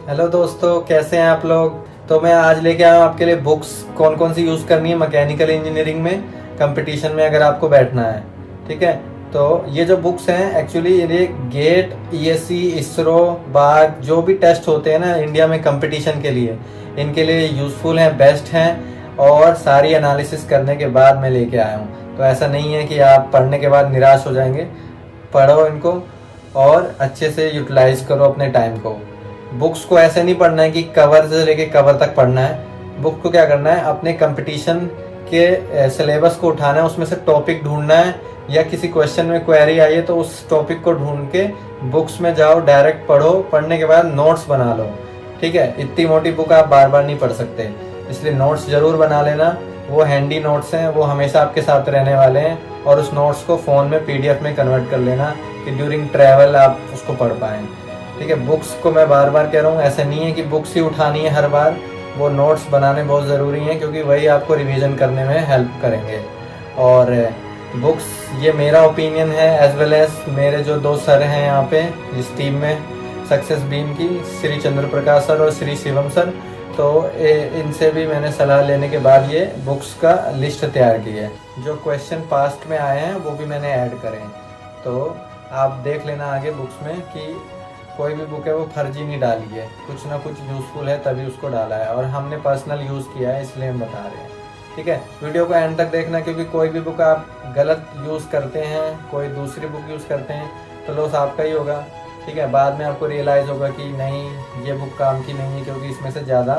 Hello दोस्तों, कैसे हैं आप लोग। तो मैं आज लेके आया हूँ आपके लिए बुक्स कौन कौन सी यूज़ करनी है मैकेनिकल इंजीनियरिंग में कंपटीशन में अगर आपको बैठना है। ठीक है, तो ये जो बुक्स हैं एक्चुअली ये गेट, ईएससी, इसरो, बाग जो भी टेस्ट होते हैं ना इंडिया में कंपटीशन के लिए, इनके लिए यूज़फुल हैं, बेस्ट हैं। और सारी एनालिसिस करने के बाद मैं लेके आया हूँ। तो ऐसा नहीं है कि आप पढ़ने के बाद निराश हो जाएंगे। पढ़ो इनको और अच्छे से यूटिलाइज करो अपने टाइम को। बुक्स को ऐसे नहीं पढ़ना है कि कवर से लेके कवर तक पढ़ना है। बुक को क्या करना है, अपने कंपटीशन के सिलेबस को उठाना है, उसमें से टॉपिक ढूंढना है, या किसी क्वेश्चन में क्वेरी आई है तो उस टॉपिक को ढूंढ के बुक्स में जाओ, डायरेक्ट पढ़ो, पढ़ने के बाद नोट्स बना लो। ठीक है, इतनी मोटी बुक आप बार बार नहीं पढ़ सकते, इसलिए नोट्स जरूर बना लेना। वो हैंडी नोट्स हैं, वो हमेशा आपके साथ रहने वाले हैं। और उस नोट्स को फ़ोन में पीडीएफ में कन्वर्ट कर लेना कि ड्यूरिंग ट्रैवल आप उसको पढ़ पाएँ। ठीक है, बुक्स को मैं बार बार कह रहा हूँ, ऐसा नहीं है कि बुक्स ही उठानी है हर बार। वो नोट्स बनाने बहुत ज़रूरी हैं क्योंकि वही आपको रिवीजन करने में हेल्प करेंगे। और बुक्स, ये मेरा ओपिनियन है एज वेल एज मेरे जो दो सर हैं यहाँ पे इस टीम में सक्सेस बीम की, श्री चंद्र प्रकाश सर और श्री शिवम सर। तो इनसे भी मैंने सलाह लेने के बाद ये बुक्स का लिस्ट तैयार की है। जो क्वेश्चन पास्ट में आए हैं वो भी मैंने ऐड करें। तो आप देख लेना आगे बुक्स में कि कोई भी बुक है वो फर्जी नहीं डाली है, कुछ ना कुछ यूज़फुल है तभी उसको डाला है, और हमने पर्सनल यूज़ किया है इसलिए हम बता रहे हैं। ठीक है, वीडियो को एंड तक देखना क्योंकि कोई भी बुक आप गलत यूज़ करते हैं, कोई दूसरी बुक यूज़ करते हैं तो लॉस आपका ही होगा। ठीक है, बाद में आपको रियलाइज़ होगा कि नहीं ये बुक काम की नहीं है क्योंकि इसमें से ज़्यादा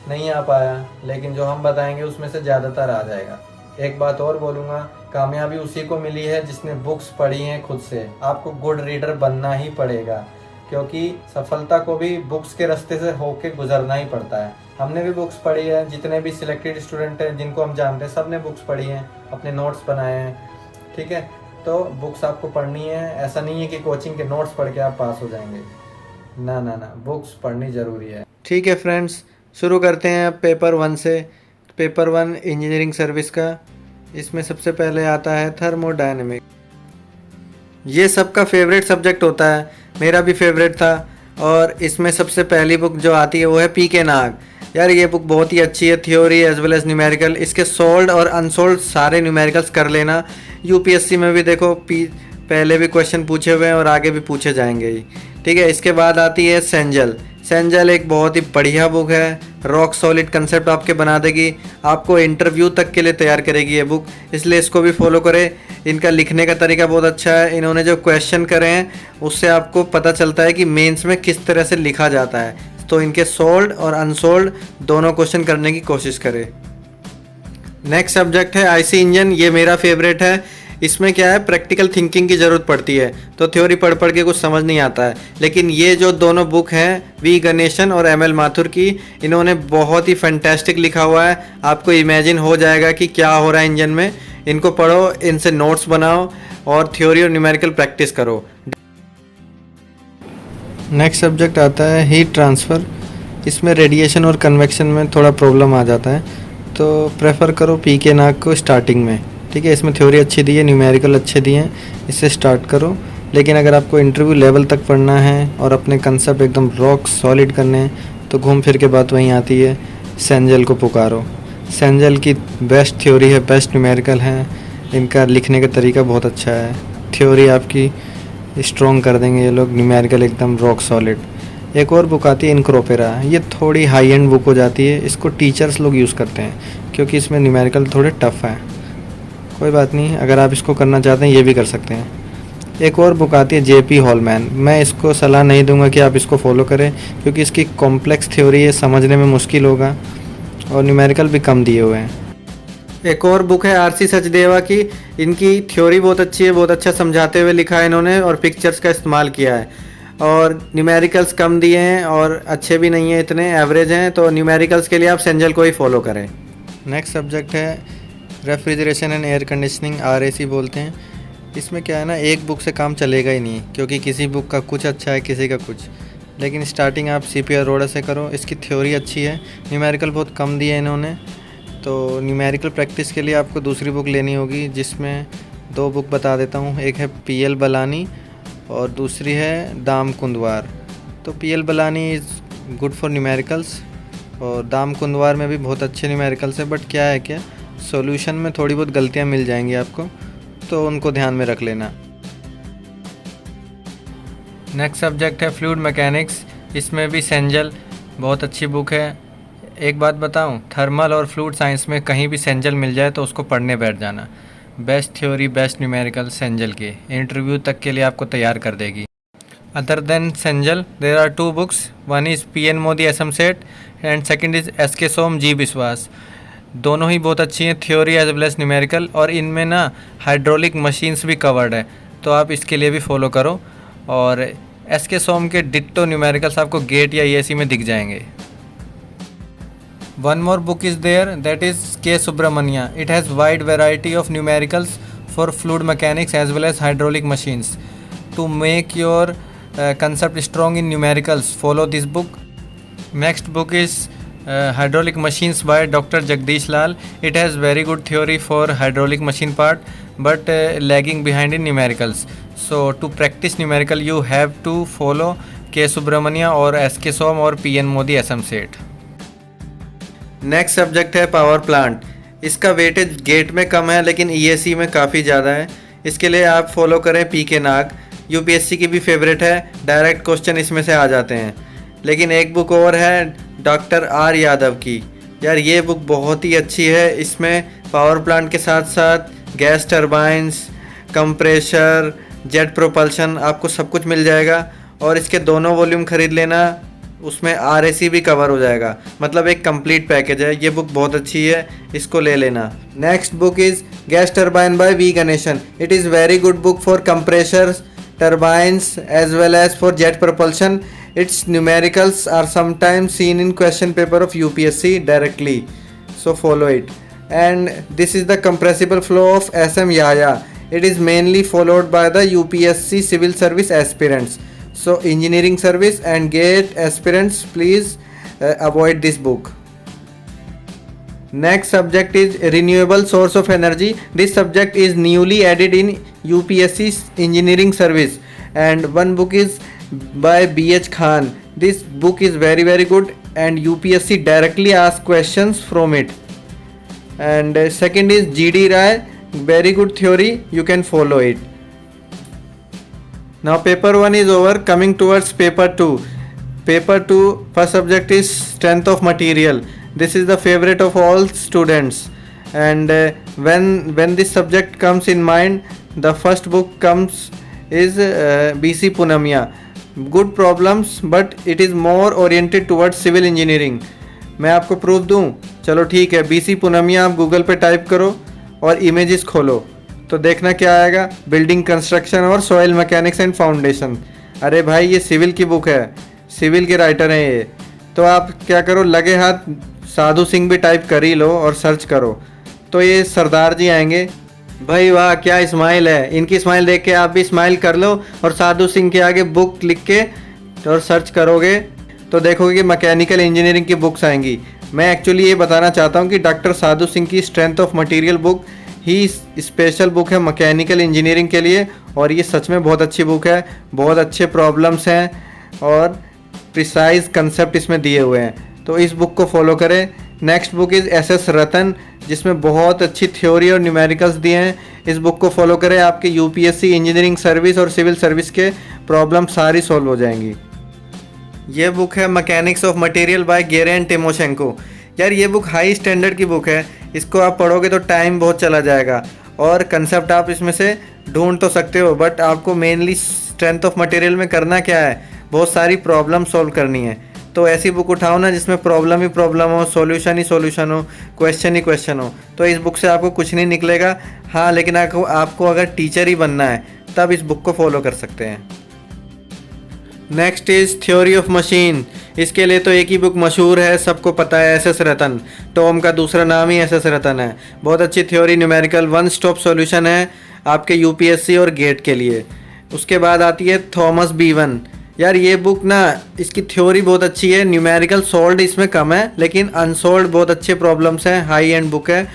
नहीं आ पाया, लेकिन जो हम बताएंगे उसमें से ज़्यादातर आ जाएगा। एक बात और बोलूँगा, कामयाबी उसी को मिली है जिसने बुक्स पढ़ी हैं खुद से। आपको गुड रीडर बनना ही पड़ेगा क्योंकि सफलता को भी बुक्स के रास्ते से होके गुजरना ही पड़ता है। हमने भी बुक्स पढ़ी है, जितने भी सिलेक्टेड स्टूडेंट हैं जिनको हम जानते हैं सब ने बुक्स पढ़ी हैं, अपने नोट्स बनाए हैं। ठीक है, तो बुक्स आपको पढ़नी है। ऐसा नहीं है कि कोचिंग के नोट्स पढ़ के आप पास हो जाएंगे, ना ना ना, बुक्स पढ़नी ज़रूरी है। ठीक है फ्रेंड्स, शुरू करते हैं अब पेपर 1 से। पेपर 1 इंजीनियरिंग सर्विस का। इसमें सबसे पहले आता है थर्मोडायनेमिक। ये सबका फेवरेट सब्जेक्ट होता है, मेरा भी फेवरेट था। और इसमें सबसे पहली बुक जो आती है वो है पीके नाग। यार ये बुक बहुत ही अच्छी है, theory as well as numerical. इसके सोल्ड और अनसोल्ड सारे न्यूमेरिकल्स कर लेना। यूपीएससी में भी देखो पहले भी क्वेश्चन पूछे हुए हैं और आगे भी पूछे जाएंगे ही। ठीक है, इसके बाद आती है सेंजल। सेंजल एक बहुत ही बढ़िया बुक है, रॉक सॉलिड कंसेप्ट आपके बना देगी, आपको इंटरव्यू तक के लिए तैयार करेगी ये बुक, इसलिए इसको भी फॉलो करें। इनका लिखने का तरीका बहुत अच्छा है, इन्होंने जो क्वेश्चन करे हैं उससे आपको पता चलता है कि मेंस में किस तरह से लिखा जाता है। तो इनके सोल्ड और अनसोल्ड दोनों क्वेश्चन करने की कोशिश करें। नेक्स्ट सब्जेक्ट है आईसी इंजन। ये मेरा फेवरेट है। इसमें क्या है, प्रैक्टिकल थिंकिंग की ज़रूरत पड़ती है, तो थ्योरी पढ़ पढ़ के कुछ समझ नहीं आता है। लेकिन ये जो दोनों बुक हैं वी गणेशन और एमएल माथुर की, इन्होंने बहुत ही फैंटास्टिक लिखा हुआ है। आपको इमेजिन हो जाएगा कि क्या हो रहा है इंजन में। इनको पढ़ो, इनसे नोट्स बनाओ और थ्योरी और न्यूमेरिकल प्रैक्टिस करो। नेक्स्ट सब्जेक्ट आता है हीट ट्रांसफ़र। इसमें रेडिएशन और कन्वेक्शन में थोड़ा प्रॉब्लम आ जाता है, तो प्रेफर करो पीके नाग को स्टार्टिंग में। ठीक है, इसमें थ्योरी अच्छी दी है, न्यूमेरिकल अच्छे दिए हैं, इससे स्टार्ट करो। लेकिन अगर आपको इंटरव्यू लेवल तक पढ़ना है और अपने कंसेप्ट एकदम रॉक सॉलिड करने हैं तो घूम फिर के बात वहीं आती है, सेंजल को पुकारो। सेंजल की बेस्ट थ्योरी है, बेस्ट न्यूमेरिकल है, इनका लिखने का तरीका बहुत अच्छा है, थ्योरी आपकी स्ट्रॉन्ग कर देंगे ये लोग, न्यूमेरिकल एकदम रॉक सॉलिड। एक और बुक आती है इनक्रोपेरा। ये थोड़ी हाई एंड बुक हो जाती है, इसको टीचर्स लोग यूज़ करते हैं क्योंकि इसमें न्यूमेरिकल थोड़े टफ हैं। कोई बात नहीं, अगर आप इसको करना चाहते हैं ये भी कर सकते हैं। एक और बुक आती है जेपी हॉलमैन। मैं इसको सलाह नहीं दूंगा कि आप इसको फॉलो करें क्योंकि इसकी कॉम्प्लेक्स थ्योरी है, समझने में मुश्किल होगा और न्यूमेरिकल भी कम दिए हुए हैं। एक और बुक है आरसी सचदेवा की। इनकी थ्योरी बहुत अच्छी है, बहुत अच्छा समझाते हुए लिखा है इन्होंने और पिक्चर्स का इस्तेमाल किया है। और न्यूमेरिकल्स कम दिए हैं और अच्छे भी नहीं हैं, इतने एवरेज हैं। तो न्यूमेरिकल्स के लिए आप सेंजल को ही फॉलो करें। नेक्स्ट सब्जेक्ट है refrigeration and air conditioning, RAC बोलते हैं। इसमें क्या है ना, एक बुक से काम चलेगा ही नहीं क्योंकि किसी बुक का कुछ अच्छा है, किसी का कुछ। लेकिन स्टार्टिंग आप सीपी अरोड़ा से करो, इसकी थ्योरी अच्छी है, न्यूमेरिकल बहुत कम दिए इन्होंने। तो न्यूमेरिकल प्रैक्टिस के लिए आपको दूसरी बुक लेनी होगी, जिसमें 2 बुक बता देता हूँ। एक है पीएल बलानी और दूसरी है दाम कुंदवार। तो PL Balani is good for numericals. और दाम कुंदवार में भी बहुत अच्छे न्यूमेरिकल्स है, बट क्या है क्या सॉल्यूशन में थोड़ी बहुत गलतियाँ मिल जाएंगी आपको, तो उनको ध्यान में रख लेना। नेक्स्ट सब्जेक्ट है फ्लूइड मैकेनिक्स। इसमें भी सेंजल बहुत अच्छी बुक है। एक बात बताऊं, थर्मल और फ्लूइड साइंस में कहीं भी सेंजल मिल जाए तो उसको पढ़ने बैठ जाना। Best theory best numerical Cengel के इंटरव्यू तक के लिए आपको तैयार कर देगी। Other than Cengel there are 2 books, one is PN Modi S M Seth and second is SK Som G Biswas. दोनों ही बहुत अच्छी हैं, theory as well as numerical, और इनमें ना हाइड्रोलिक मशीन्स भी कवर्ड है, तो आप इसके लिए भी फॉलो करो। और SK सोम के डिट्टो न्यूमेरिकल्स आपको गेट या ESE में दिख जाएंगे। One more book is there, that is K. Subramania. It has wide variety of numericals for fluid mechanics as well as hydraulic machines. To make your concept strong in numericals, follow this book. Next book is Hydraulic Machines by Dr. Jagdish Lal. It has very good theory for hydraulic machine part, but lagging behind in numericals. So to practice numerical, you have to follow K. Subramania or SK Som or PN Modi Assam Set. Next subject है power plant. इसका weightage gate में कम है लेकिन ESE में काफ़ी ज़्यादा है। इसके लिए आप फॉलो करें PK नाग। UPSC की भी फेवरेट है, डायरेक्ट क्वेश्चन इसमें से आ जाते हैं। लेकिन एक बुक और है डॉक्टर R यादव की, यार ये बुक बहुत ही अच्छी है। इसमें पावर प्लांट के साथ साथ gas turbines, compressor, jet propulsion आपको सब कुछ मिल जाएगा। और इसके दोनों वॉल्यूम ख़रीद लेना, उसमें RAC भी कवर हो जाएगा, मतलब एक कंप्लीट पैकेज है। ये बुक बहुत अच्छी है, इसको ले लेना। Next book is gas turbine by V Ganesan. It is very good book for compressors, turbines as well as for jet propulsion. Its numericals are sometimes seen in question paper of UPSC directly, so follow it. And this is the compressible flow of SM Yahya. It is mainly followed by the UPSC civil service aspirants. So engineering service and GATE aspirants, please avoid this book. Next subject is renewable source of energy. This subject is newly added in UPSC engineering service, and one book is by BH Khan. This book is very good and UPSC directly asks questions from it. And second is GD Rai, very good theory, you can follow it. Now paper 1 is over, coming towards paper 2. Paper 2 first subject is strength of material. This is the favorite of all students, and when this subject comes in mind, the first book comes is BC Punamia. Good problems, but it is more oriented towards civil engineering. मैं आपको proof दूं? चलो ठीक है, BC Punamia आप Google पे type करो और इमेजेस खोलो तो देखना क्या आएगा, बिल्डिंग कंस्ट्रक्शन और सॉइल मैकेनिक्स एंड फाउंडेशन। अरे भाई ये सिविल की बुक है, सिविल के राइटर हैं ये। तो आप क्या करो, लगे हाथ साधु सिंह भी टाइप कर ही लो और सर्च करो तो ये सरदार जी आएंगे। भाई वाह क्या स्माइल है, इनकी स्माइल देख के आप भी स्माइल कर लो और साधु सिंह के आगे बुक लिख के और सर्च करोगे तो देखोगे कि मैकेनिकल इंजीनियरिंग की बुक्स आएंगी। मैं एक्चुअली ये बताना चाहता हूँ कि डॉक्टर साधु सिंह की strength of material book he special book है मैकेनिकल इंजीनियरिंग के लिए, और ये सच में बहुत अच्छी बुक है। बहुत अच्छे प्रॉब्लम्स हैं और प्रिसाइज कंसेप्ट इसमें दिए हुए हैं, तो इस बुक को फॉलो करें। नेक्स्ट बुक इज़ SS रतन, जिसमें बहुत अच्छी थ्योरी और न्यूमेरिकल्स दिए हैं। इस बुक को फॉलो करें, आपके UPSC इंजीनियरिंग सर्विस और सिविल सर्विस के प्रॉब्लम सारी सॉल्व हो जाएंगी। ये बुक है mechanics of material by Gere and Timoshenko. यार ये बुक हाई स्टैंडर्ड की बुक है, इसको आप पढ़ोगे तो टाइम बहुत चला जाएगा और कंसेप्ट आप इसमें से ढूंढ तो सकते हो, बट आपको मेनली स्ट्रेंथ ऑफ मटेरियल में करना क्या है, बहुत सारी प्रॉब्लम सॉल्व करनी है। तो ऐसी बुक उठाओ ना जिसमें प्रॉब्लम ही प्रॉब्लम हो, सॉल्यूशन ही सॉल्यूशन हो, क्वेश्चन ही क्वेश्चन हो। तो इस बुक से आपको कुछ नहीं निकलेगा। हाँ लेकिन आपको अगर टीचर ही बनना है तब इस बुक को फॉलो कर सकते हैं। Next is theory of machine. इसके लिए तो एक ही बुक मशहूर है, सबको पता है, SS रतन। टॉम का दूसरा नाम ही SS रतन है। बहुत अच्छी theory, numerical one stop solution है आपके UPSC और गेट के लिए। उसके बाद आती है थॉमस B1। यार ये बुक ना, इसकी थ्योरी बहुत अच्छी है, न्यूमेरिकल सॉल्व इसमें कम है लेकिन अनसॉल्व बहुत अच्छे प्रॉब्लम्स हैं। हाई एंड बुक है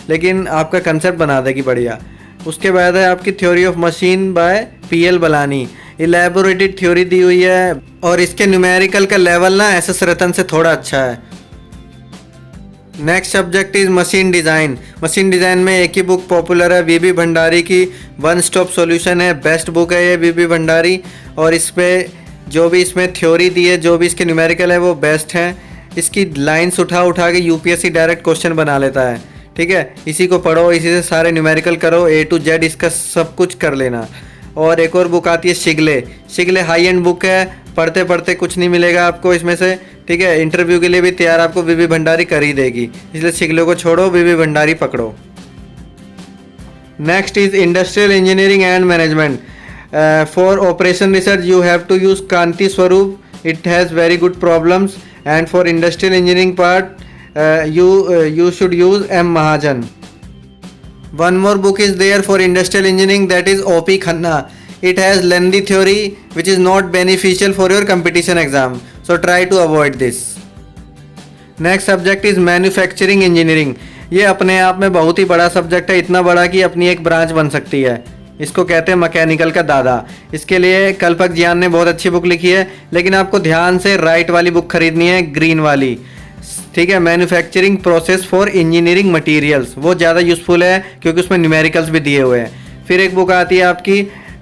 लेकिन आपका कंसेप्ट बना देगी बढ़िया। उसके बाद है आपकी theory of machine by PL Ballaney. Elaborated theory दी हुई है और इसके न्यूमेरिकल का लेवल ना एसएस रतन से थोड़ा अच्छा है। Next subject is machine design. Machine design में एक ही बुक पॉपुलर है, वीबी भंडारी की वन स्टॉप सॉल्यूशन है, बेस्ट बुक है ये वीबी भंडारी। और इस पे जो भी इसमें थ्योरी दी है, जो भी इसके न्यूमेरिकल है वो बेस्ट है। इसकी लाइंस उठा उठा के यूपीएससी डायरेक्ट क्वेश्चन बना लेता है, ठीक है। इसी को पढ़ो, इसी से सारे न्यूमेरिकल करो, A to Z इसका सब कुछ कर लेना। और एक और बुक आती है शिगले। शिगले हाई एंड बुक है, पढ़ते पढ़ते कुछ नहीं मिलेगा आपको इसमें से, ठीक है। इंटरव्यू के लिए भी तैयार आपको वीबी भंडारी कर ही देगी, इसलिए शिगले को छोड़ो, वीबी भंडारी पकड़ो। Next is industrial engineering and management. For operation research you have to use Kanti Swarup, it has very good problems. And for industrial engineering part you should use M. Mahajan. One more book is there for industrial engineering, that is OP Khanna. It has lengthy theory which is not beneficial for your competition exam, so try to avoid this. Next subject is manufacturing engineering. ये अपने आप में बहुत ही बड़ा subject है, इतना बड़ा कि अपनी एक ब्रांच बन सकती है। इसको कहते हैं मैकेनिकल का दादा। इसके लिए कल्पक जियान ने बहुत अच्छी बुक लिखी है, लेकिन आपको ध्यान से राइट वाली बुक खरीदनी है, ग्रीन वाली, ठीक है। Manufacturing process for engineering materials, वो ज़्यादा यूज़फुल है क्योंकि उसमें न्यूमेरिकल्स भी दिए हुए हैं। फिर एक बुक आती है आपकी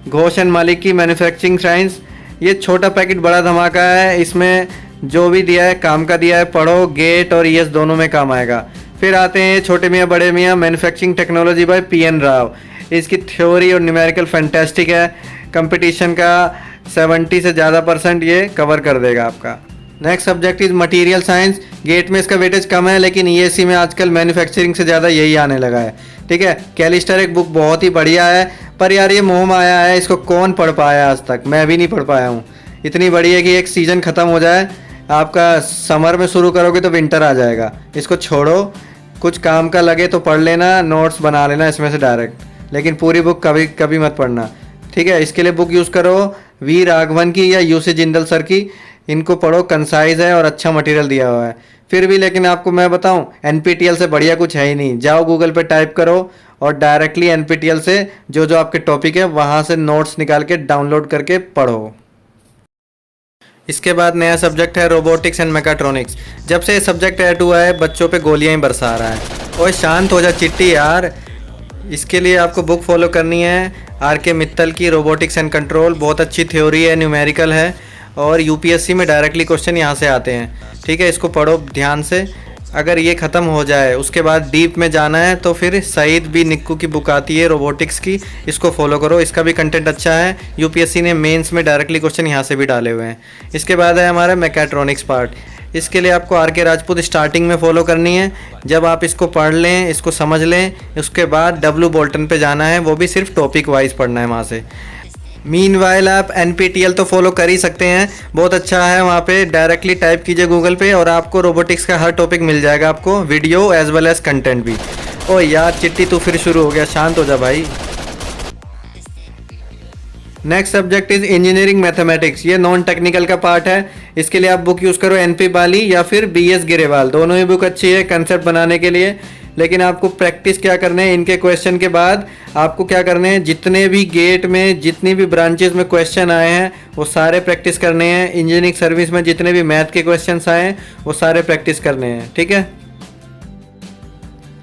घोष एंड मालिक की मैन्युफैक्चरिंग साइंस। ये छोटा पैकेट बड़ा धमाका है, इसमें जो भी दिया है काम का दिया है, पढ़ो, गेट और ईएस दोनों में काम आएगा। फिर आते हैं छोटे मियाँ बड़े मियाँ, manufacturing technology by PN Rao. इसकी थ्योरी और न्यूमेरिकल फैंटास्टिक है, कंपटीशन का 70 से ज़्यादा % ये कवर कर देगा आपका। Next subject is material science. GATE में इसका वेटेज कम है, लेकिन ESC में आजकल मैन्युफैक्चरिंग से ज़्यादा यही आने लगा है, ठीक है। कैलिस्टर एक बुक बहुत ही बढ़िया है, पर यार ये मोह माया है, इसको कौन पढ़ पाया आज तक, मैं भी नहीं पढ़ पाया हूँ। इतनी बड़ी है कि एक सीज़न ख़त्म हो जाए, आपका समर में शुरू करोगे तो विंटर आ जाएगा। इसको छोड़ो, कुछ काम का लगे तो पढ़ लेना, नोट्स बना लेना इसमें से डायरेक्ट, लेकिन पूरी बुक कभी कभी मत पढ़ना, ठीक है। इसके लिए बुक यूज़ करो वी राघवन की या UC जिंदल सर की, इनको पढ़ो, कंसाइज है और अच्छा मटेरियल दिया हुआ है। फिर भी लेकिन आपको मैं बताऊं, NPTEL से बढ़िया कुछ है ही नहीं। जाओ गूगल पे टाइप करो और डायरेक्टली NPTEL से जो जो आपके टॉपिक है वहाँ से नोट्स निकाल के डाउनलोड करके पढ़ो। इसके बाद नया सब्जेक्ट है रोबोटिक्स एंड मैकाट्रॉनिक्स। जब से ये सब्जेक्ट ऐड हुआ है बच्चों पे गोलियां ही बरसा रहा है। ओए शांत हो जा चिट्टी यार। इसके लिए आपको बुक फॉलो करनी है RK मित्तल की रोबोटिक्स एंड कंट्रोल, बहुत अच्छी थ्योरी है, न्यूमेरिकल है और UPSC में डायरेक्टली क्वेश्चन यहाँ से आते हैं, ठीक है। इसको पढ़ो ध्यान से। अगर ये ख़त्म हो जाए उसके बाद डीप में जाना है तो फिर सईद बी निक्कू की बुक आती है रोबोटिक्स की, इसको फॉलो करो, इसका भी कंटेंट अच्छा है। UPSC ने मेंस में डायरेक्टली क्वेश्चन यहाँ से भी डाले हुए हैं। इसके बाद है हमारा मैकाट्रॉनिक्स पार्ट। इसके लिए आपको RK राजपूत स्टार्टिंग में फॉलो करनी है। जब आप इसको पढ़ लें, इसको समझ लें, उसके बाद W बोल्टन पे जाना है, वो भी सिर्फ टॉपिक वाइज पढ़ना है वहाँ से। मीनवाइल आप NPTEL तो फॉलो कर ही सकते हैं, बहुत अच्छा है, वहाँ पे डायरेक्टली टाइप कीजिए गूगल पे और आपको रोबोटिक्स का हर टॉपिक मिल जाएगा, आपको video as well as content भी। ओ यार चिट्टी तू फिर शुरू हो गया, शांत हो जा भाई। Next subject is engineering mathematics. ये नॉन टेक्निकल का पार्ट है। इसके लिए आप बुक यूज़ करो NP बाली या फिर BS गिरेवाल, दोनों ही बुक अच्छी है कंसेप्ट बनाने के लिए। लेकिन आपको प्रैक्टिस क्या करने हैं, इनके क्वेश्चन के बाद आपको क्या करने हैं, जितने भी गेट में जितनी भी ब्रांचेस में क्वेश्चन आए हैं वो सारे प्रैक्टिस करने हैं। इंजीनियरिंग सर्विस में जितने भी मैथ के क्वेश्चंस आए हैं वो सारे प्रैक्टिस करने हैं, ठीक है।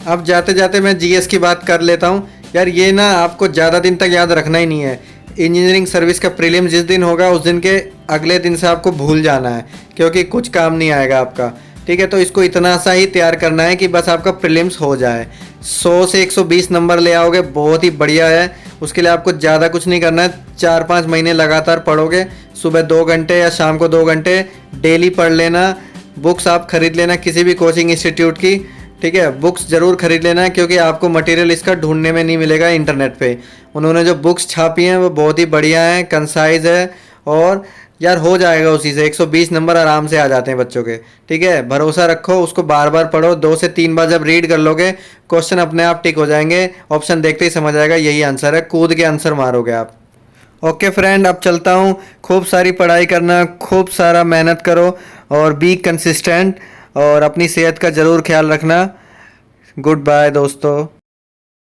अब जाते जाते मैं GS की बात कर लेता हूँ यार। ये ना आपको ज़्यादा दिन तक याद रखना ही नहीं है। इंजीनियरिंग सर्विस का प्रीलिम जिस दिन होगा उस दिन के अगले दिन से आपको भूल जाना है, क्योंकि कुछ काम नहीं आएगा आपका, ठीक है। तो इसको इतना सा ही तैयार करना है कि बस आपका प्रीलिम्स हो जाए। 100 से 120 नंबर ले आओगे, बहुत ही बढ़िया है। उसके लिए आपको ज़्यादा कुछ नहीं करना है, 4-5 महीने लगातार पढ़ोगे, सुबह 2 घंटे या शाम को 2 घंटे डेली पढ़ लेना। बुक्स आप खरीद लेना किसी भी कोचिंग इंस्टीट्यूट की, ठीक है। बुक्स ज़रूर खरीद लेना, क्योंकि आपको मटेरियल इसका ढूंढने में नहीं मिलेगा इंटरनेट पे। उन्होंने जो बुक्स छापी हैं वो बहुत ही बढ़िया हैं, कंसाइज है और यार हो जाएगा उसी से 120 नंबर आराम से आ जाते हैं बच्चों के, ठीक है। भरोसा रखो, उसको बार बार पढ़ो, 2 से 3 बार जब रीड कर लोगे क्वेश्चन अपने आप टिक हो जाएंगे। ऑप्शन देखते ही समझ आएगा यही आंसर है, कूद के आंसर मारोगे आप। ओके फ्रेंड, अब चलता हूँ। खूब सारी पढ़ाई करना, खूब सारा मेहनत करो और बी कंसिस्टेंट और अपनी सेहत का ज़रूर ख्याल रखना। गुड बाय दोस्तों।